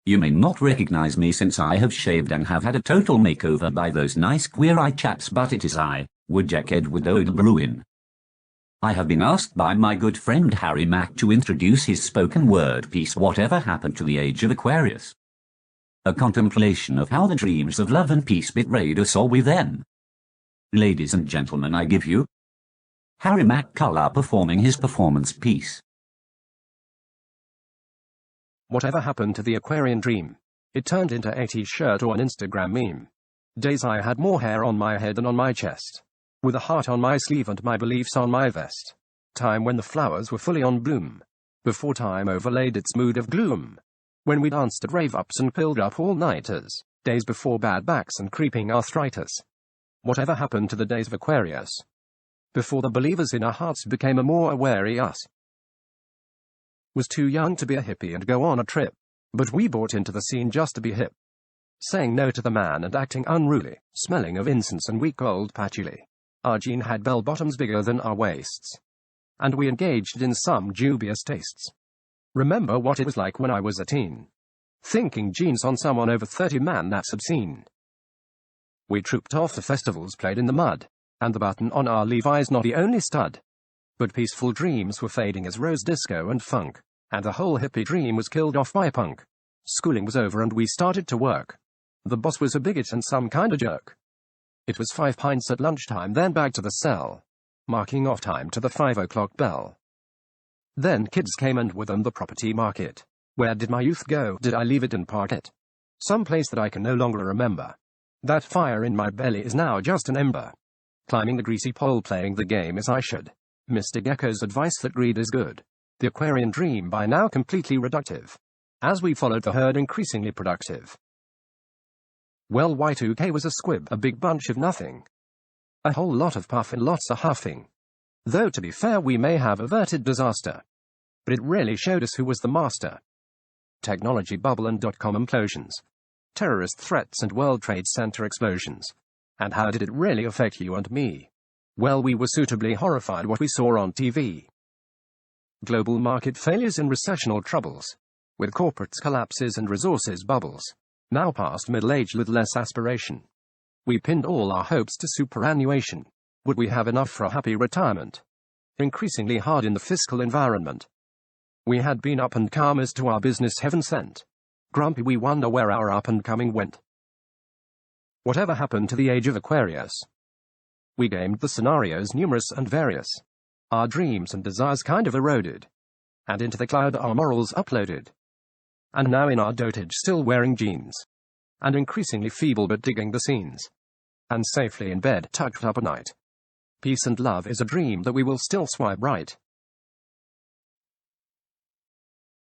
You may not recognize me since I have shaved and have had a total makeover by those nice queer-eye chaps, but it is I, Woodjack Edward Ode Bruin. I have been asked by my good friend Harry Mack to introduce his spoken word piece Whatever Happened to the Age of Aquarius. A contemplation of how the dreams of love and peace betrayed us all with them. Ladies and gentlemen, I give you Harry Mack Color performing his performance piece. Whatever happened to the Aquarian dream? It turned into 80s shirt or an Instagram meme. Days I had more hair on my head than on my chest, with a heart on my sleeve and my beliefs on my vest. Time when the flowers were fully on bloom, before time overlaid its mood of gloom. When we danced at rave-ups and pilled up all-nighters, days before bad backs and creeping arthritis. Whatever happened to the days of Aquarius? Before the believers in our hearts became a more wary us. Was too young to be a hippie and go on a trip, but we bought into the scene just to be hip. Saying no to the man and acting unruly, smelling of incense and weak old patchouli. Our jean had bell-bottoms bigger than our waists, and we engaged in some dubious tastes. Remember what it was like when I was a teen. Thinking jeans on someone over 30, man, that's obscene. We trooped off to festivals, played in the mud, and the button on our Levi's not the only stud. But peaceful dreams were fading as rose disco and funk, and the whole hippie dream was killed off by punk. Schooling was over and we started to work. The boss was a bigot and some kinda jerk. It was 5 pints at lunchtime, then back to the cell, marking off time to the 5 o'clock bell. Then kids came and with them the property market. Where did my youth go? Did I leave it and park it? Some place that I can no longer remember. That fire in my belly is now just an ember. Climbing the greasy pole, playing the game as I should. Mr. Gecko's advice that greed is good. The Aquarian dream by now completely reductive. As we followed the herd, increasingly productive. Well, Y2K was a squib, a big bunch of nothing. A whole lot of puff and lots of huffing. Though to be fair, we may have averted disaster. But it really showed us who was the master. Technology bubble and dot-com implosions. Terrorist threats and World Trade Center explosions. And how did it really affect you and me? Well, we were suitably horrified what we saw on TV. Global market failures and recessional troubles. With corporates collapses and resources bubbles. Now past middle age with less aspiration. We pinned all our hopes to superannuation. Would we have enough for a happy retirement? Increasingly hard in the fiscal environment. We had been up and comers to our business heaven sent. Grumpy, we wonder where our up and coming went. Whatever happened to the age of Aquarius? We gamed the scenarios numerous and various. Our dreams and desires kind of eroded. And into the cloud our morals uploaded. And now in our dotage still wearing jeans. And increasingly feeble but digging the scenes. And safely in bed tucked up at night. Peace and love is a dream that we will still swipe right.